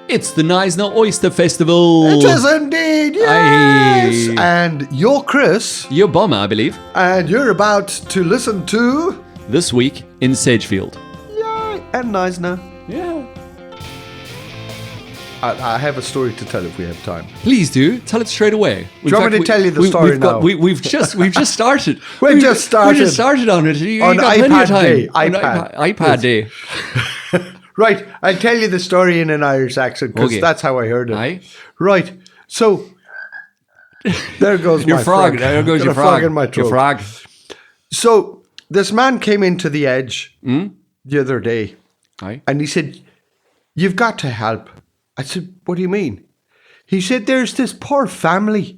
It's the Knysna Oyster Festival. It is indeed, yes. And you're Chris. You're Bomber, I believe. And you're about to listen to... This week in Sedgefield. Yay. And Knysna. Yeah. I have a story to tell if we have time. Please do. Tell it straight away. Do you want me to tell you the story now? We've just started. We've just started. We just started on it. You on got plenty of iPad time. Day. On iPad Day. Right, I'll tell you the story in an Irish accent because that's how I heard it. Aye. Right, so there goes your my frog. There goes your frog in my throat. Your frog. So this man came into the Edge the other day, Aye. and he said, "You've got to help." I said, "What do you mean?" He said, "There's this poor family,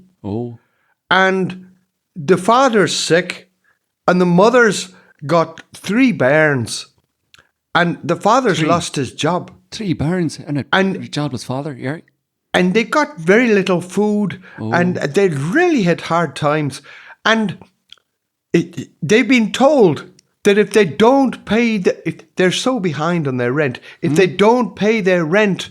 and the father's sick, and the mother's got 3 bairns." And the father's lost his job. 3 bairns and a childless father, yeah. And they got very little food and they really had hard times. And they've been told that if they don't pay, if they're so behind on their rent, if they don't pay their rent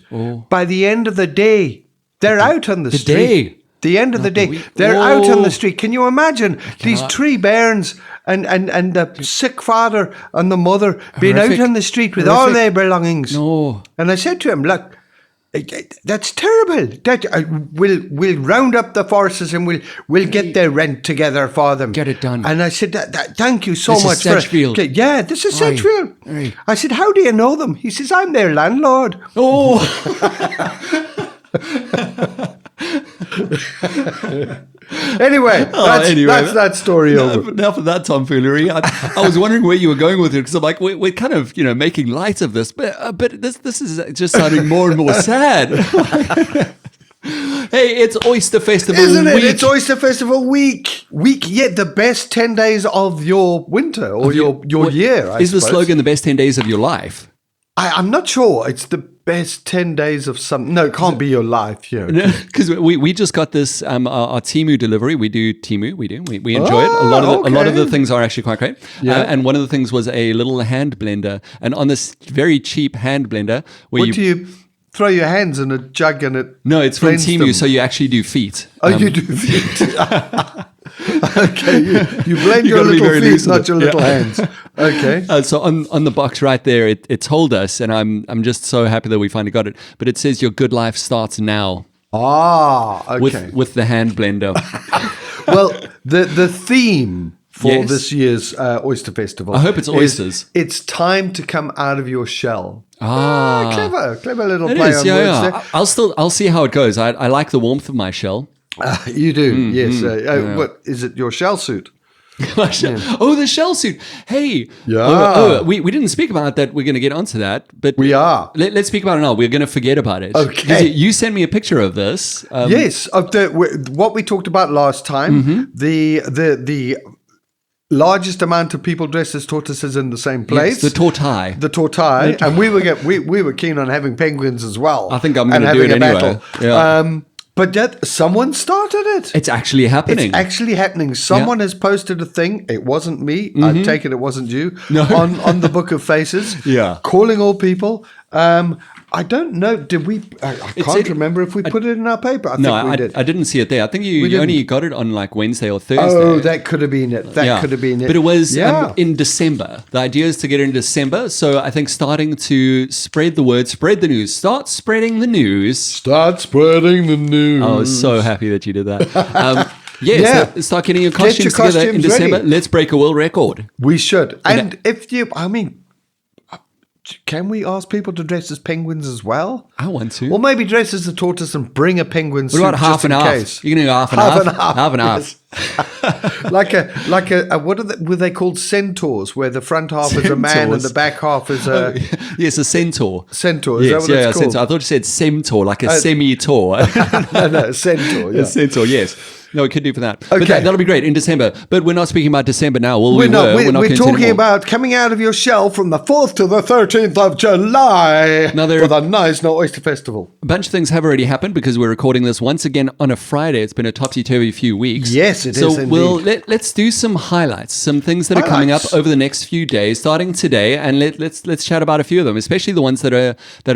by the end of the day, they're out on the street. The end of the day, they're out on the street. Can you imagine these 3 bairns and the sick father and the mother being out on the street with all their belongings? No. And I said to him, "Look, that's terrible. We'll round up the forces and we'll get their rent together for them. Get it done." And I said, "Thank you so much." This is Sedgefield. Yeah, this is Sedgefield. Aye. I said, "How do you know them?" He says, "I'm their landlord." Oh. Anyway, that's that story over. Enough of that tomfoolery. I was wondering where you were going with it because I'm like, we're kind of making light of this, but this is just sounding more and more sad. Hey, it's Oyster Festival Isn't it? week. It's Oyster Festival week. Yet the best 10 days of your winter or your year, I Is the suppose. slogan the best 10 days of your life? I'm not sure. It's the best 10 days of some... No, it can't be your life here. Because we just got this, our Temu delivery. We do Temu, we enjoy it. A lot of the things are actually quite great. Yeah. And one of the things was a little hand blender. And on this very cheap hand blender... where What do you throw your hands in a jug and it... No, it's from blends Temu, them? so you actually do feet. Oh, you do feet. Okay, you blend your gotta be little very feet, loose with not it. your little hands. Okay. So on the box right there, it told us, and I'm just so happy that we finally got it. But it says your good life starts now Okay. with the hand blender. Well, the theme for Yes. this year's Oyster Festival... I hope it's oysters. It's time to come out of your shell. Clever little It play is, on yeah, words yeah. I'll see how it goes. I like the warmth of my shell. there. You do, yes. What is it? Your shell suit? Oh, the shell suit. Hey. Yeah. We didn't speak about that. We're going to get onto that. But We are. Let's speak about it now. We're going to forget about it. Okay. Because you sent me a picture of this. Yes, of what we talked about last time. The largest amount of people dressed as tortoises in the same place. Yes, the tortai. And we were keen on having penguins as well. I think I'm going to do it anyway. Yeah. But yet someone started it. It's actually happening. It's actually happening. Someone has posted a thing. It wasn't me. I take it wasn't you. No. On the Book of Faces. Yeah. Calling all people. I don't know. Did we? I can't remember if we put it in our paper. I think we did. I didn't see it there. I think you only got it on like Wednesday or Thursday. Oh, that could have been it. That could have been it. But it was in December. The idea is to get it in December. So I think starting to spread the word, spread the news. Start spreading the news. Start spreading the news. I was so happy that you did that. So start getting your costumes together in costumes December. ready. Let's break a world record. We should. And can we ask people to dress as penguins as well? I want to. Or maybe dress as a tortoise and bring a penguin suit What about half just in and half? case. You can do half and half. Half and half. Yes. like a what were they called? Centaurs, where the front half is a man and the back half is a yes, a centaur. Centaur. Is that what it's called? Centaur. I thought you said centaur, like a semi-tour. No, centaur. Yeah. A centaur, yes. No, it could do for that. Okay. But that'll be great in December. But we're not speaking about December now. Well, We're we're not talking anymore. about coming out of your shell from the 4th to the 13th of July Now, there for are- the Knysna Oyster Festival. A bunch of things have already happened because we're recording this once again on a Friday. It's been a topsy-turvy few weeks. Yes, it so is indeed. let's do some highlights, some things that are coming up Highlights. over the next few days, starting today, and let's chat about a few of them, especially the ones that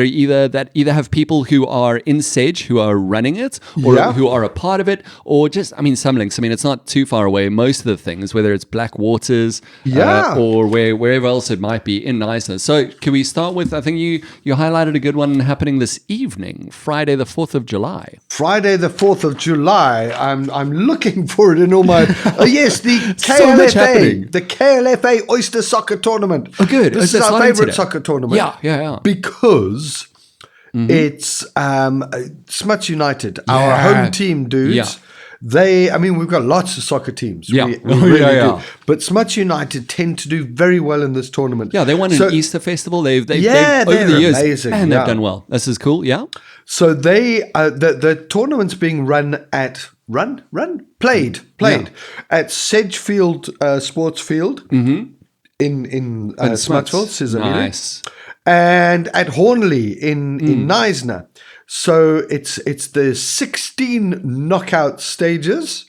either have people who are in Sage who are running it, or Yeah. who are a part of it, or just some links. It's not too far away. Most of the things, whether it's Black Waters, Yeah. or wherever else it might be in Knysna. So can we start with? I think you highlighted a good one happening this evening, Friday the 4th of July. Friday the 4th of July. I'm looking for it in all my... Oh, yes, the So much happening. KLFA. The KLFA Oyster Soccer Tournament. Oh, good. This Oh, is that's our starting favourite today. soccer tournament. Yeah. Because it's Smuts United, our Yeah. home team dudes. Yeah. We've got lots of soccer teams. Yeah. We Oh, really yeah. do. But Smuts United tend to do very well in this tournament. Yeah, they won So- an Easter festival. They've Yeah, over the they're years, amazing, and yeah. they've done well. This is cool. Yeah. So they the tournament's being run at played at Sedgefield Sports Field in Smutsville, Scissor Nice. and at Hornley in Knysna. So it's the 16 knockout stages,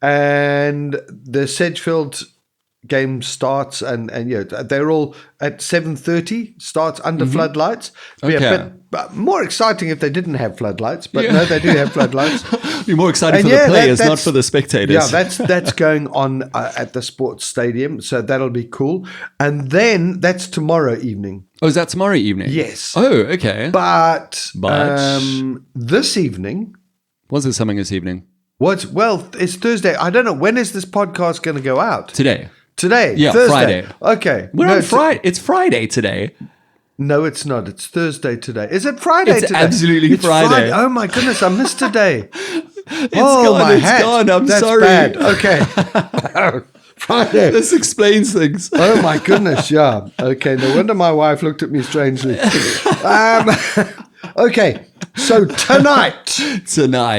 and the Sedgefield game starts and they're all at 7:30 starts under floodlights. Okay. But more exciting if they didn't have floodlights, but Yeah. no, they do have floodlights. Be more excited And for yeah, the players, not that's- for the spectators. Yeah, that's going on at the sports stadium, so that'll be cool. And then that's tomorrow evening. Oh, is that tomorrow evening? Yes. Oh, okay. But But- this evening, Was there something this evening? it's Thursday. I don't know, when is this podcast going to go out? Today. Today? Yeah, Thursday. Friday. Okay. We're No, on Friday. It's Friday today. No, it's not. It's Thursday today. Is it Friday It's today? absolutely It's Friday. Oh my goodness, I missed a day. It's gone. It's gone. I'm That's sorry. Bad. Okay. Friday. This explains things. Oh my goodness, yeah. Okay, no wonder my wife looked at me strangely. Okay, so tonight,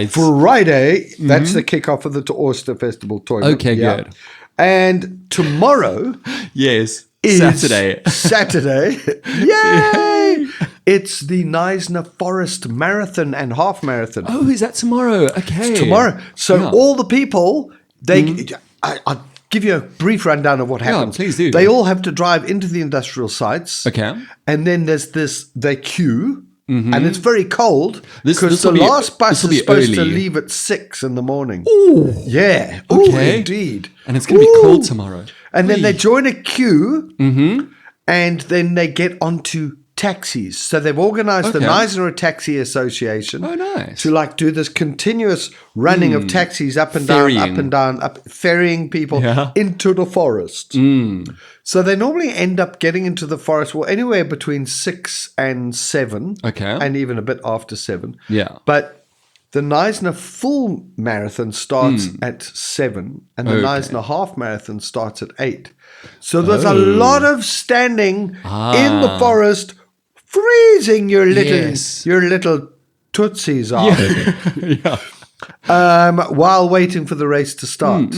Friday, that's the kickoff of the Oyster Festival tournament. Okay, good. And tomorrow Yes. is Saturday. Saturday. Yay! It's the Knysna Forest Marathon and Half Marathon. Oh, is that tomorrow? Okay. Tomorrow. So Yeah. all the people, I'll give you a brief rundown of what happens. please do. They all have to drive into the industrial sites. Okay. And then there's they queue. And it's very cold This because will the be- last bus this will is be supposed to early. leave at 6 in the morning. Ooh. Yeah. Ooh, Okay. indeed. And it's going to be Ooh. cold tomorrow. And then they Whee. join a queue, and then they get onto taxis. So they've organized the Okay. Knysna Taxi Association Oh, nice. to do this continuous running of taxis up and Ferrying. down, ferrying people Yeah. into the forest. So they normally end up getting into the forest, anywhere between 6 and 7. Okay. And even a bit after 7. Yeah. But the Knysna full marathon starts at 7, and the Okay. Knysna half marathon starts at 8. So there's a lot of standing in the forest, freezing your little tootsies off. Yeah. While waiting for the race to start.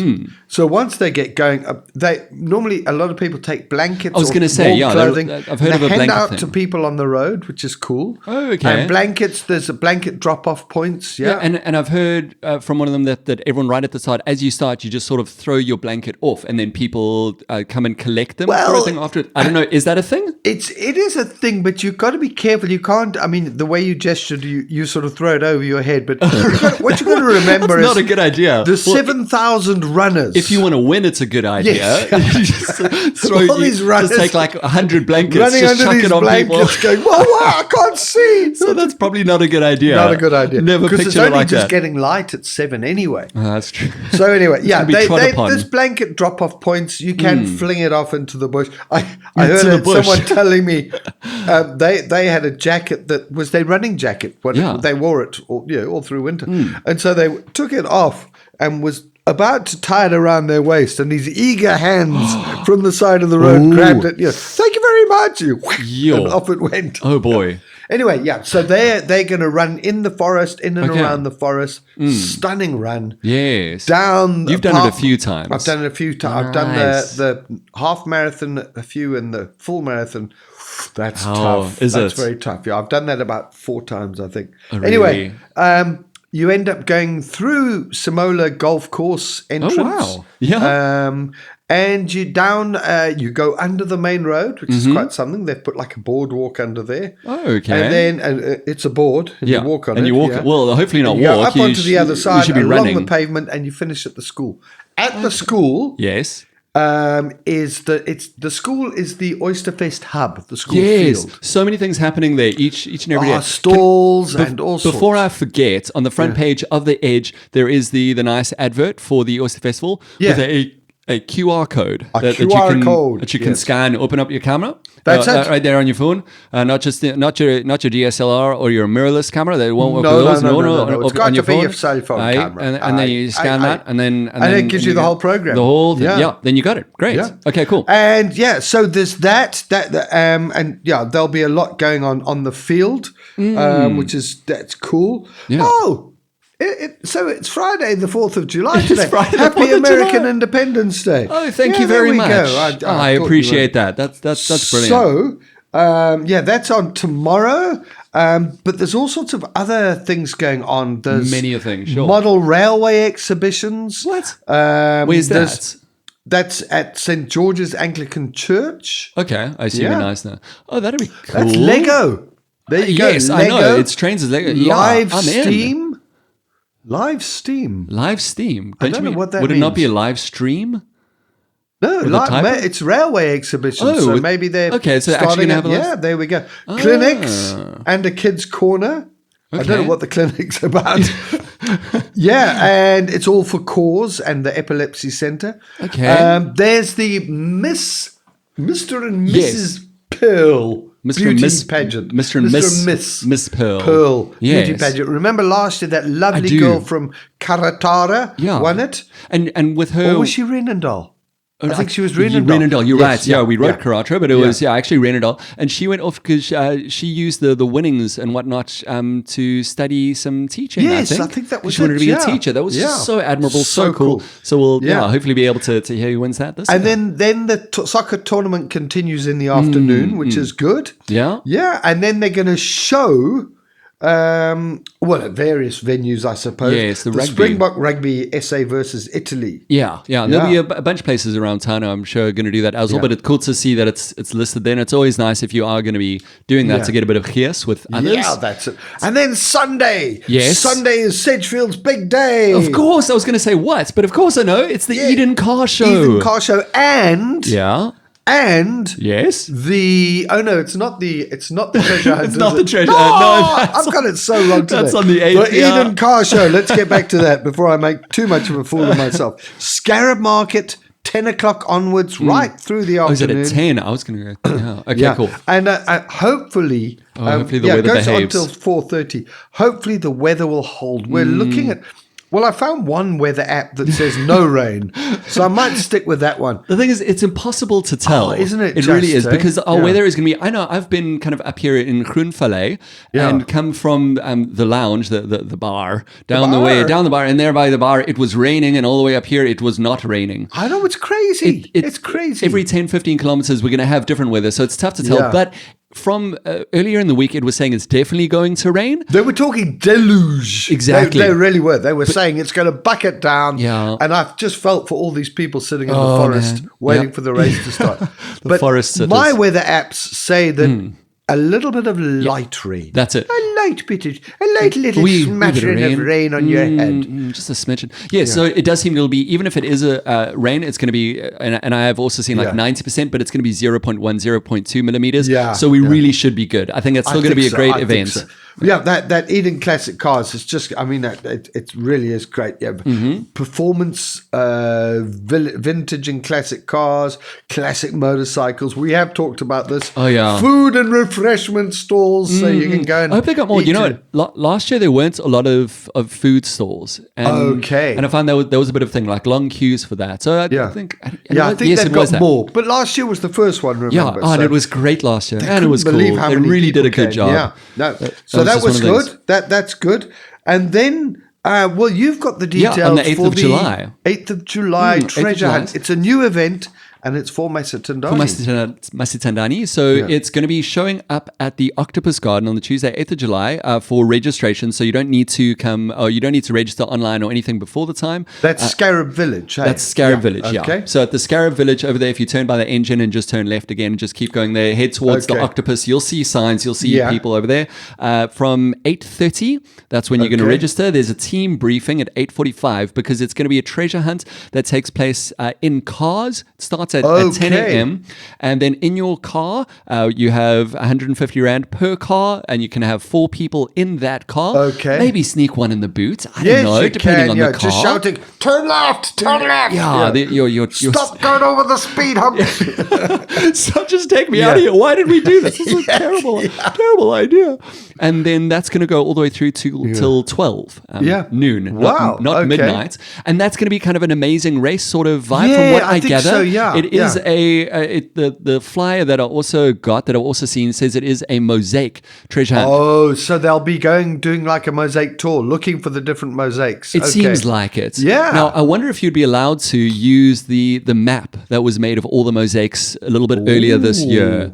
So once they get going, a lot of people take blankets. I was or gonna say, warm yeah, clothing. I've heard they of a hand blanket out thing. to people on the road, which is cool. Oh, okay. And blankets. There's a blanket drop-off points. Yeah, And I've heard from one of them that everyone right at the start, as you start, you just sort of throw your blanket off, and then people come and collect them. Well, sort of thing after it. I don't know. Is that a thing? it is a thing, but you've got to be careful. You can't. I mean, the way you gestured, you sort of throw it over your head. But what you got to remember That's is not a good idea. the 7,000 runners. If you want to win, it's a good idea. Yes. You just throw. All these runners just take like 100 blankets, running just under chuck these it on blankets, people. going, "Whoa, I can't see." So that's probably not a good idea. Not a good idea. Never because it's pictured it only like just that. getting light at 7 anyway. Oh, that's true. So anyway, yeah, gonna be trod upon. this blanket drop-off points, you can fling it off into the bush. I Into the heard bush. someone telling me they had a jacket that was their running jacket. Yeah. They wore it all through winter. And so they took it off and was about to tie it around their waist, and these eager hands from the side of the road grabbed it. Thank you very much. Yo. And off it went. Oh boy. Anyway, yeah. So they're going to run in the forest, in and Okay. around the forest. Stunning run. Yes. Down. You've done it a few times. I've done it a few times. I've done Nice. the half marathon a few, and the full marathon. That's Oh, tough. is That's it? very tough. Yeah, I've done that about 4 times, I think. Oh, Anyway, really? you end up going through Samola Golf Course entrance. wow. Yeah. And you go under the main road, which is quite something. They've put like a boardwalk under there. Oh, okay. And then it's a board, and you walk on it. And you walk, yeah. well, hopefully not And you walk. go up You onto the other you side, should be along running. the pavement, and you finish at the school. At the school, Yes. the school is the Oyster Fest hub, the school Yes. field. So many things happening there each and every day. Stalls and all sorts. Before I forget, on the front page of the Edge, there is the nice advert for the Oyster Festival with a QR code that you can yes. scan, open up your camera. That's it. Right there on your phone. Not your DSLR or your mirrorless camera. They won't work No, with those. no. It's got on to your be phone. your cell phone camera. And then you scan that, and then it gives you the whole program. The whole thing. Yeah. Yeah. Then you got it. Great. Yeah. Okay. Cool. And so there's that and there'll be a lot going on the field, that's cool. Yeah. Oh. So it's Friday, the 4th of July today. Friday the Happy 4th of American July. Independence Day. Oh, thank Yeah, you there very we much. go. I thought appreciate you that. That's brilliant. So, that's on tomorrow. But there's all sorts of other things going on. There's Many things, sure. model railway exhibitions. What? Where's that? That's at St. George's Anglican Church. Okay, I see. Yeah. Nice now. Oh, that'd be cool. That's Lego. There you go. Yes, Lego. I know. It's trains as Lego. Yeah, Live I'm in. Steam. Live Steam. Live Steam. I don't know what that Would it not be a means. live stream? No, type of- it's railway exhibitions. Oh, so maybe they're okay, so they're actually starting gonna have a yeah, there we go. Clinics and a kids' corner. I don't know Okay. what the clinic's about. And it's all for cause and the epilepsy centre. Okay. There's the Mr. and Mrs. Yes. Pearl Mr. beauty and Miss pageant. Mr. and Miss Pearl. Pearl Yes. beauty pageant. Remember last year that lovely do. girl from Karatara won it? And with her, Or was she Renendal? I think she was Renendal. Renendal. You're Yes, right. Yeah, we wrote Karatra, but it was Yeah. actually Renendal, and she went off because she used the winnings and whatnot to study some teaching. Yes, I I think that 'Cause was she wanted it, to be yeah. a teacher. That was Yeah. just so admirable, so So cool. cool. So we'll Yeah. hopefully be able to hear who wins that this And year. then the soccer tournament continues in the afternoon, which is good. Yeah. Yeah, and then they're going to show, at various venues, I suppose. Yes, the rugby. Springbok Rugby SA versus Italy. Yeah. There'll be Yeah. a bunch of places around town, I'm sure, going to do that as well. But it's cool to see that it's listed there. And it's always nice if you are going to be doing that Yeah. to get a bit of gears with others. Yeah, that's it. And then Sunday. Yes. Sunday is Sedgefield's big day. Of course, I was going to say what, but of course I know. It's the Yeah. Eden Car Show. Eden Car Show Yeah. and Yes. it's not the treasure hunt. It's not is the it? treasure No, hunt. No, I've got it so wrong today. that's on the 8th, The yeah. Eden Car Show. Let's get back to that before I make too much of a fool of myself. Scarab Market, 10 o'clock onwards, right through the Oh, is it afternoon. at 10? I was going to go. Yeah. Okay, Yeah. cool. And hopefully, hopefully the weather it goes behaves. on until 4:30. Hopefully the weather will hold. We're looking at. Well, I found one weather app that says no rain, so I might stick with that one. The thing is, it's impossible to tell. Isn't it It really just, is, eh? because our Yeah. weather is going to be... I know, I've been kind of up here in Groenvallei and come from the lounge, the bar, down the way, bar? down the bar, and there by the bar, it was raining, and all the way up here, it was not raining. I know, it's crazy. It's crazy. Every 10, 15 kilometers, we're going to have different weather, so it's tough to tell. Yeah. But from earlier in the week, it was saying it's definitely going to rain. They were talking deluge. Exactly. They really were. They were saying it's going to bucket down. Yeah. And I've just felt for all these people sitting in the Oh, forest man. waiting Yep. for the race to start. The forest sitters. my weather apps say that a little bit of light rain. That's it. A light bit, a light little Wee bit smattering of rain on your head. Just a smidgen. Yeah, so it does seem it'll be, even if it is a rain, it's going to be, and I have also seen like Yeah. 90%, but it's going to be 0.1, 0.2 millimeters. Yeah, So we yeah. really should be good. I think it's still going to be a great I think event. so. Yeah, that Eden Classic Cars is just, I mean, it really is great. Yeah, performance, vintage and classic cars, classic motorcycles. We have talked about this. Oh, yeah. Food and refreshment stalls, so you can go and I hope they got more. eat You know it. what? Last year there weren't a lot of food stalls. And, Okay. And I found there was a bit of thing, like long queues for that. So I think... I think yes, they've it was got that. more. But last year was the first one, remember? Yeah, and it was great last year. And it was cool. Believe how They many really did a people good came. job. Yeah, no. So that just was one of those. good. That's good. And then, well, you've got the details on the 8th for of July. 8th of July 8th of Treasure July. Hunt. It's a new event, and it's for Masitandani. For Masitandani. So it's going to be showing up at the Octopus Garden on the Tuesday, 8th of July for registration. So you don't need to come, or you don't need to register online or anything before the time. That's Scarab Village, hey? That's Scarab Village, Okay. yeah. So at the Scarab Village over there, if you turn by the engine and just turn left again, just keep going there, head towards the Okay. Octopus, you'll see signs, you'll see Yeah. people over there. From 8:30, that's when you're going to Okay. register. There's a team briefing at 8:45 because it's going to be a treasure hunt that takes place in cars. It starts at 10 Okay. a.m. And then in your car, you have 150 Rand per car, and you can have 4 people in that car. Okay. Maybe sneak one in the boot. I Yes, don't know, you depending can. on Yeah, the car. just shouting, turn left, turn left. Yeah, you're Stop going over the speed hump. so just take me out of here. Why did we do this? This is a terrible idea. And then that's going to go all the way through till 12 noon. Wow, Not okay. midnight. And that's going to be kind of an amazing race sort of vibe Yeah, from what I I think gather. so, yeah, It is yeah. the flyer that I also got, that I've also seen, says it is a mosaic treasure hunt. Oh, so they'll be doing like a mosaic tour, looking for the different mosaics. It Okay. seems like it. Yeah. Now, I wonder if you'd be allowed to use the map that was made of all the mosaics a little bit earlier this year.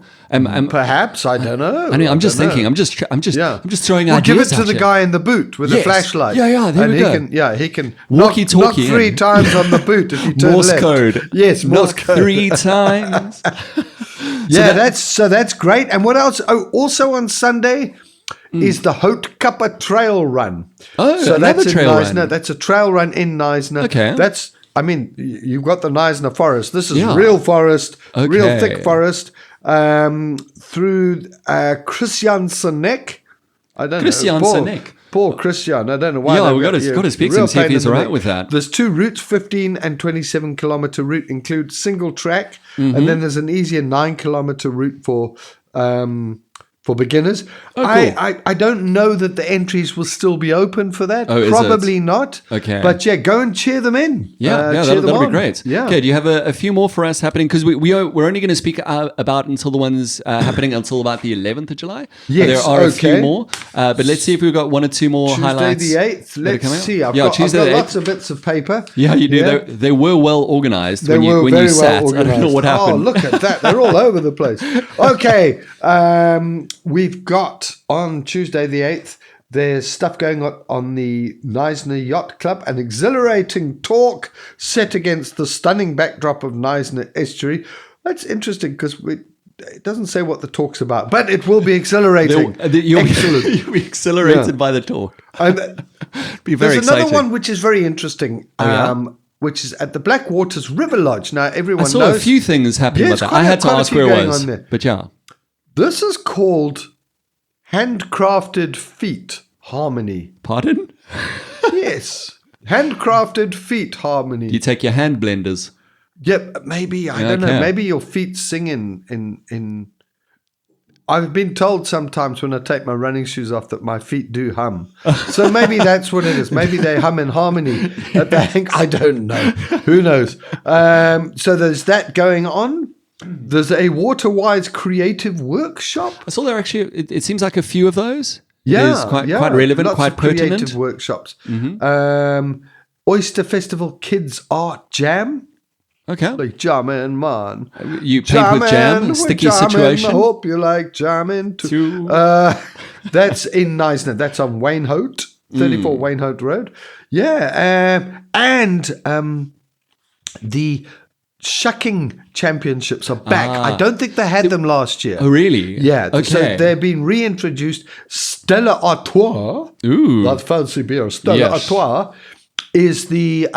Perhaps, I don't know. I mean, I'm just don't know. thinking. I'm just throwing We'll give it ideas to out the here. guy in the boot with the Yes. flashlight. Yeah, there and we he go. Can, he can knock Walkie-talkie 3 in. times on the boot if you turn Morse left. code. Yes, Morse Knock code. 3 times. That's great. And what else? Oh, also on Sunday is the Haute Kappa Trail Run. Oh, so another that's in trail Knysna. run. That's a trail run in Knysna. Okay. I mean, you've got the Knysna forest. This is Yeah. real forest, real Okay. thick forest, through Christiansenek. I don't know. Christiansenek. Poor Christian. I don't know why. Yeah, they've we've got to speak to real him, see if pain he's in the all right neck. with that. There's 2 routes, 15 and 27 kilometer route include single track, Mm-hmm. and then there's an easier 9 kilometer route for beginners. Oh, cool. I don't know that the entries will still be open for that. Oh, is Probably it? not. Okay. But yeah, go and cheer them in. Yeah, cheer that'll them be on. great. Yeah. Okay, do you have a few more for us happening? Because we're only going to speak about until the ones happening until about the 11th of July. Yes, There are a few okay. more. But let's see if we've got 1 or 2 more Tuesday highlights. the 8th. that are Let's coming up. see. I've Yeah, got Tuesday the 8th. lots of bits of paper. Yeah, you do. Yeah. They were well organized They when were you very sat. well I don't know what organised. happened. Oh, look at that. They're all over the place. Okay. We've got on Tuesday the 8th, there's stuff going on the Knysna Yacht Club, an exhilarating talk set against the stunning backdrop of Knysna Estuary. That's interesting because it doesn't say what the talk's about, but it will be exhilarating. You'll Excellent. be accelerated Yeah. by the talk. And Be very there's another exciting. one which is very interesting. yeah? Which is at the Blackwaters River Lodge. Now, everyone I saw knows a few things happening Yeah, with it's that. I had to quite a ask few where it going was. on there. But yeah. This is called handcrafted feet harmony. Pardon? Yes, handcrafted feet harmony. You take your hand blenders. Yep, maybe I don't know. Okay. Maybe your feet sing in. I've been told sometimes when I take my running shoes off that my feet do hum. So maybe that's what it is. Maybe they hum in harmony at the hank. I don't know. Who knows? So there's that going on. There's a Waterwise creative workshop. I saw there actually, it seems like a few of those. Yeah, It is quite relevant, lots quite of creative pertinent. workshops. Oyster Festival Kids Art Jam. Okay. Like jamming, man. You paint with jam, We're sticky jamming. situation. I hope you like jamming too. That's in Knysna. That's on Wayne Hote, 34 Wayne Hote Road. Yeah. And the shucking championships are back. I don't think they had them last year. Oh, really? Yeah. Okay. So they've been reintroduced. Stella Artois. Ooh. That fancy beer. Stella Yes. Artois is the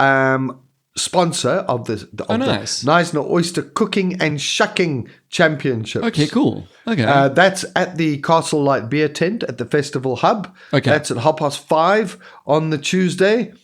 sponsor of the nice. Knysna Oyster Cooking and Shucking Championships. Okay, cool. Okay. That's at the Castle Light Beer Tent at the Festival Hub. Okay. That's at 5:30 on the Tuesday.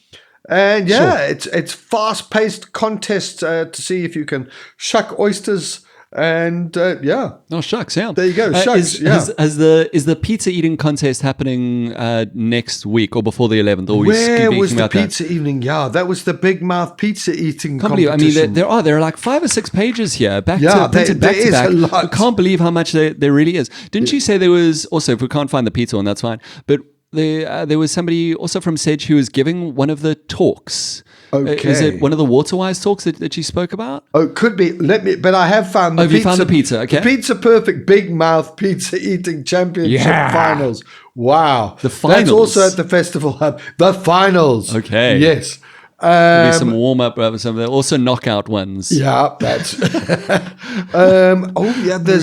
And it's fast-paced contest to see if you can shuck oysters. And oh shucks, yeah. There you go. Shucks. Is the pizza eating contest happening next week or before the 11th? Or where was the pizza eating? Yeah, that was the Big Mouth pizza eating competition. There are like 5 or 6 pages here, there back. is a lot. I can't believe how much there really is. Didn't you say there was also? If we can't find the pizza one, that's fine. But there was somebody also from Sedge who was giving one of the talks. Okay. Is it one of the Waterwise talks that you spoke about? Oh, it could be. But I have found the pizza. You found the pizza, okay. The Pizza Perfect Big Mouth Pizza Eating Championship Finals. Wow. The finals. That's also at the Festival Hub. The finals. Okay. Yes. Maybe some warm-up, also knockout ones. Yeah, that's... there's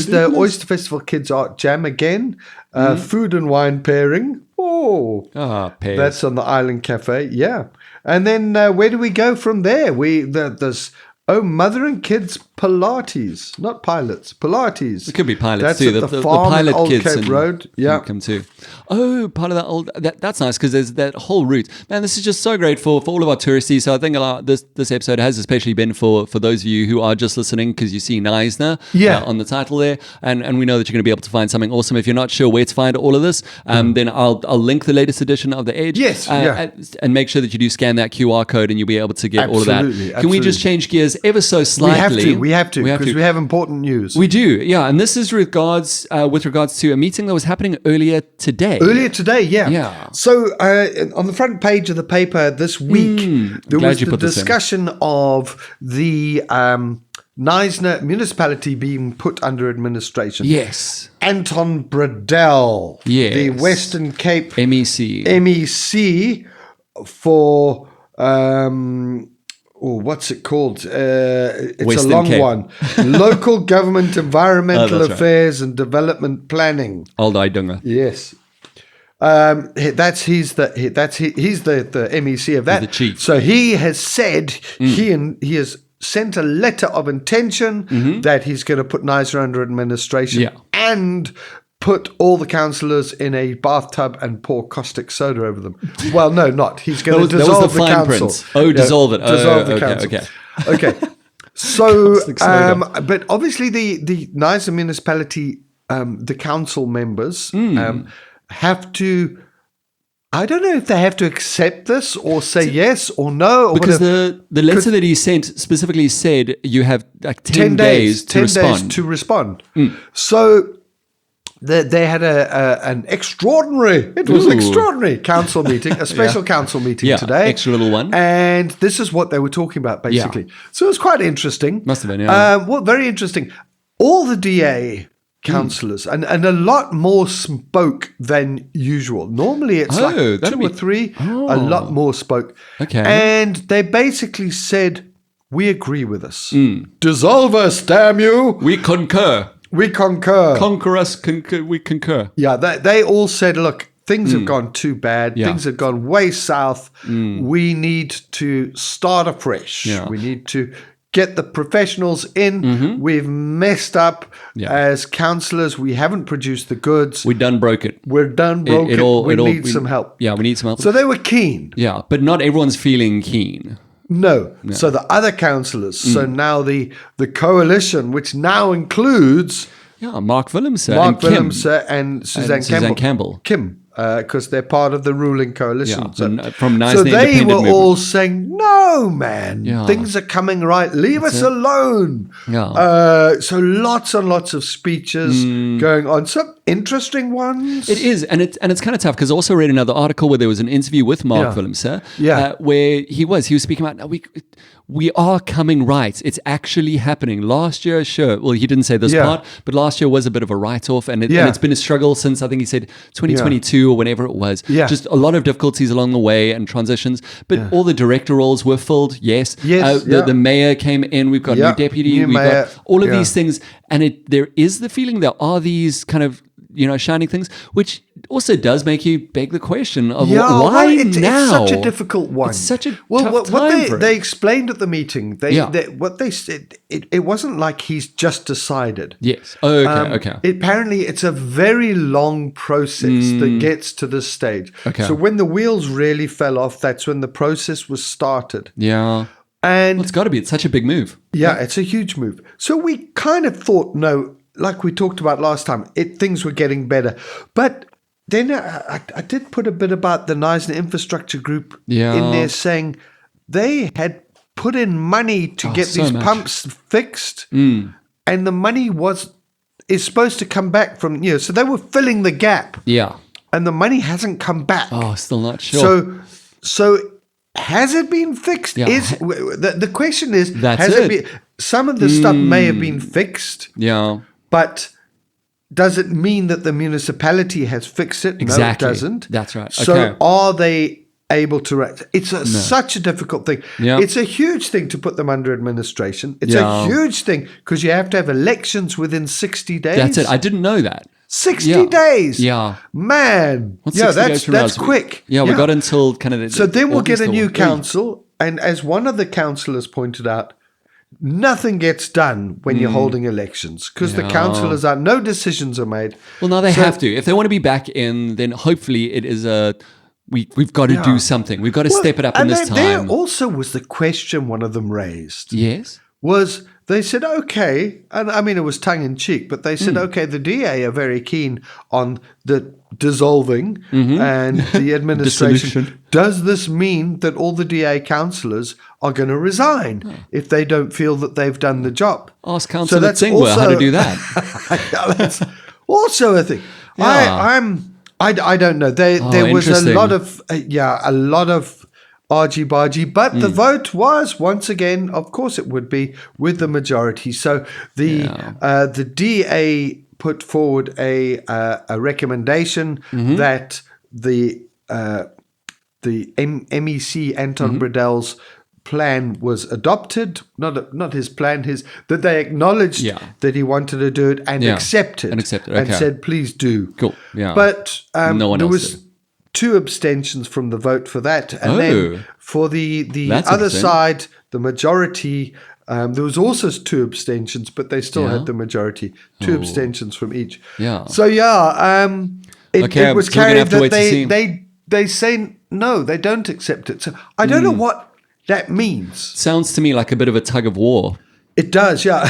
the Oyster Festival Kids Art Jam again. Food and wine pairing. Oh. Pairs. That's on the Island Cafe. Yeah. And then where do we go from there? There's Mother and Kids Pilates, not pilots, Pilates. It could be pilots that's too. At the farm pilot Old kids Cape Road. Yeah, come too. Oh, part of that old. That's nice because there's that whole route. Man, this is just so great for all of our touristies. So I think this episode has especially been for those of you who are just listening because you see Knysna on the title there, and we know that you're going to be able to find something awesome. If you're not sure where to find all of this, then I'll link the latest edition of the Edge. Yes, and make sure that you do scan that QR code and you'll be able to get all of that. Can we just change gears ever so slightly? We have to because we have important news. We do, yeah. And this is with regards to a meeting that was happening earlier today. Yeah. So on the front page of the paper this week, there was the discussion of the Knysna municipality being put under administration. Yes. Anton Bradell, the Western Cape MEC for... what's it called? It's Western a long Cape. one. Local Government Environmental Affairs and Development Planning. Old Idunga. Yes. He's the MEC of that. He's the chief. So he has said he has sent a letter of intention that he's going to put Knysna under administration and put all the councillors in a bathtub and pour caustic soda over them. Well, no, not. He's going to dissolve the council. Dissolve it. Dissolve the council. Okay. So, but obviously the Knysna municipality, the council members have to... I don't know if they have to accept this or say yes or no. Or because the letter that he sent specifically said you have like 10 days to respond. So... They had an extraordinary council meeting, a special council meeting today. Extra little one. And this is what they were talking about, basically. Yeah. So it was quite interesting. Must have been, very interesting. All the DA councillors, and a lot more spoke than usual. Normally it's like 2 or 3, a lot more spoke. Okay. And they basically said, we agree with this. Dissolve us, damn you. We concur. We concur. Conquer us, we concur. Yeah, they all said, look, things have gone too bad. Yeah. Things have gone way south. We need to start afresh. Yeah. We need to get the professionals in. We've messed up as councillors. We haven't produced the goods. We done broke it. We're done broke it. We need some help. Yeah, we need some help. So they were keen. Yeah, but not everyone's feeling keen. No. So the other councillors, so now the coalition, which now includes... Mark Willemse and Suzanne Campbell. Because they're part of the ruling coalition. Yeah, from Knysna so they were movement. all saying, no, man, things are coming right. Leave us alone. Yeah. So lots and lots of speeches going on. Some interesting ones. It is. And it's kind of tough because I also read another article where there was an interview with Mark Willemse where he was speaking about, we are coming right. It's actually happening. Last year, sure. Well, he didn't say this part, but last year was a bit of a write-off. And it's been a struggle since, I think he said, 2022 or whenever it was. Yeah. Just a lot of difficulties along the way and transitions. But all the director roles were filled, yes. The mayor came in. We've got new deputy. We've got all of these things. And there is the feeling there are these kind of shining things, which also does make you beg the question of why It's now? such a difficult one. It's such a tough what time for it. they explained at the meeting, what they said, it wasn't like he's just decided. Yes. Okay. Apparently, it's a very long process that gets to this stage. Okay. So when the wheels really fell off, that's when the process was started. Yeah. And it's got to be. It's such a big move. Yeah, it's a huge move. So we kind of thought, no, like we talked about last time, things were getting better. But then I did put a bit about the Knysna Infrastructure Group in there, saying they had put in money to get these pumps fixed, and the money is supposed to come back from, so they were filling the gap. Yeah. And the money hasn't come back. Oh, still not sure. So has it been fixed? Yeah. The question is, has it been? Some of the stuff may have been fixed. Yeah. But does it mean that the municipality has fixed it? Exactly. No, it doesn't. That's right. So are they able to... It's such a difficult thing. Yeah. It's a huge thing to put them under administration. It's a huge thing because you have to have elections within 60 days. That's it. I didn't know that. 60 days. Yeah. Man. What's 60 days from that's now? quick. We got until kind of... So then we'll get a new council. And as one of the councillors pointed out, nothing gets done when you're holding elections because the councillors no decisions are made. Well, now they have to. If they want to be back in, then hopefully it is we've got to do something. We've got to step it up in this time. There also was the question one of them raised. Yes. Was they said, okay, and I mean, it was tongue in cheek, but they said, okay, the DA are very keen on the dissolving and the administration. Does this mean that all the DA councillors are going to resign if they don't feel that they've done the job? Ask Councillor Tsingwa how to do that. That's also a thing. Yeah. I don't know. There was a lot of argy-bargy, but the vote was, once again, of course it would be, with the majority. So the DA put forward a recommendation that the MEC Anton Bredell's plan was adopted, not his plan, that they acknowledged that he wanted to do it and accepted. And said, please do. Cool. Yeah. But no one there else was did. 2 abstentions from the vote for that. And then for the other side, the majority, there was also 2 abstentions, but they still had the majority. 2 abstentions from each. Yeah. So it was carried that they say no, they don't accept it. So I don't know what that means. Sounds to me like a bit of a tug of war. It does, yeah.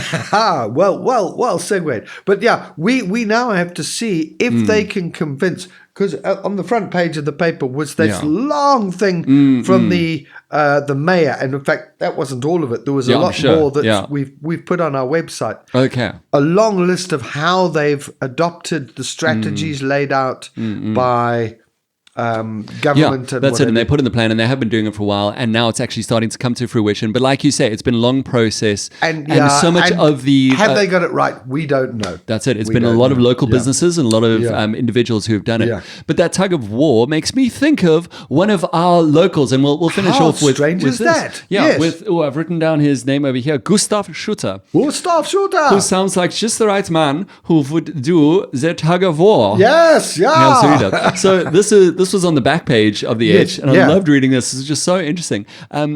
well segued. But yeah, we now have to see if they can convince, because on the front page of the paper was this long thing from the mayor, and in fact that wasn't all of it. There was a lot more that we've put on our website. Okay, a long list of how they've adopted the strategies laid out by government. Yeah, that's it. And they put in the plan, and they have been doing it for a while, and now it's actually starting to come to fruition. But like you say, it's been a long process, and so much of the have they got it right? We don't know. That's it. It's been a lot of local businesses and a lot of individuals who have done it. Yeah. But that tug of war makes me think of one of our locals, and we'll finish off with strange is this. That? Yeah, yes. I've written down his name over here, Gustav Schutter. Gustav Schutter, who sounds like just the right man who would do the tug of war. Yes, yeah. So this was on the back page of the Edge, and I loved reading this. It's just so interesting.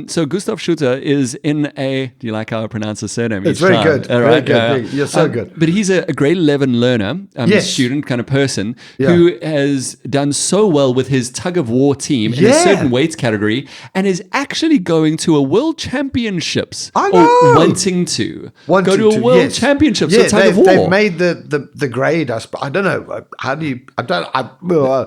So Gustav Schutter is in a... Do you like how I pronounce his surname? It's very good. Very good. You're so good. But he's a grade 11 learner, student kind of person who has done so well with his tug of war team in a certain weights category, and is actually going to a world championships. I know. Or wanting to go to a world championships for tug of war. They've made the grade. I don't know. How do you...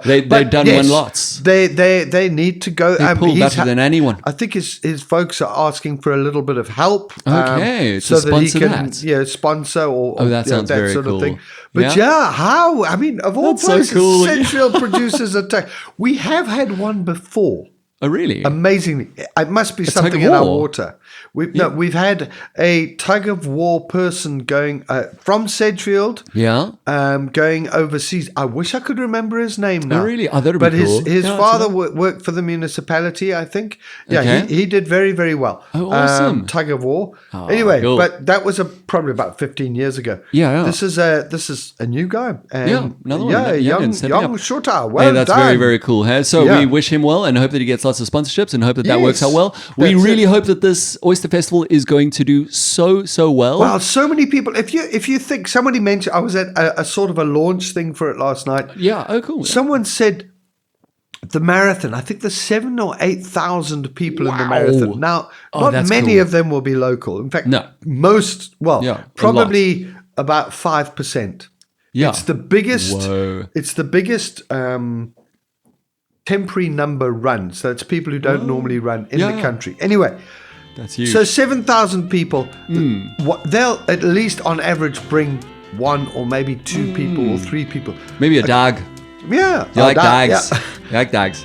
They've done one lots. They need to go. They pull better than anyone. I think his folks are asking for a little bit of help. Okay, so that he can that. Sponsor or that sounds that very sort cool. of thing. But how? I mean, of all places, so cool. Central produces a tech. We have had one before. Oh, really? Amazingly. It must be tug something of in our war? water. We've had a tug of war person going from Sedgefield, going overseas. I wish I could remember his name now. Oh, really? Oh, that'd be but cool. his father worked for the municipality, I think. Yeah, Okay. he did very, very well. Oh, awesome. Tug of war. Oh, anyway, cool. but that was probably about 15 years ago. Yeah. This is a new guy. And another one. Yeah, Young young shooter. Well that's done. very, very cool. Hey? So we wish him well and hope that he gets lots of sponsorships and hope that works out well. We really hope that this Oyster Festival is going to do so well. Well, so many people. If you think somebody mentioned, I was at a sort of a launch thing for it last night. Yeah. Oh, cool. Someone said the marathon. I think there's 7,000 or 8,000 people in the marathon. Now, not many of them will be local. In fact, most. Well, probably about 5%. Yeah, it's the biggest. Whoa. It's the biggest. Temporary number run, so it's people who don't normally run in the country. Anyway, that's huge. So 7,000 people. They'll at least on average bring one or maybe two people or three people. Maybe a dog. Yeah, you like dogs. Yeah. You like dogs.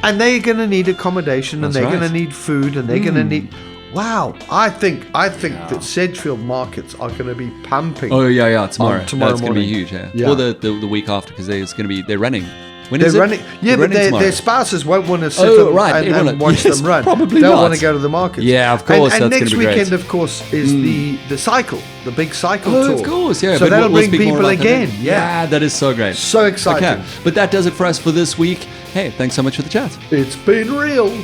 And they're going to need accommodation, and they're going to need food, and they're going to need. Wow, I think that Sedgefield markets are going to be pumping. Oh yeah, tomorrow. That's going to be huge. Yeah. Or the week after, because they're running. When is it? Running, yeah, but their spouses won't want to sit and watch them run. Probably They'll not. want to go to the market. Yeah, of course. And that's next gonna be weekend, great. of course, is the cycle, the big cycle tour. Of course, yeah. So but that'll we'll bring people again. Yeah, that is so great. So exciting. Okay, but that does it for us for this week. Hey, thanks so much for the chat. It's been real.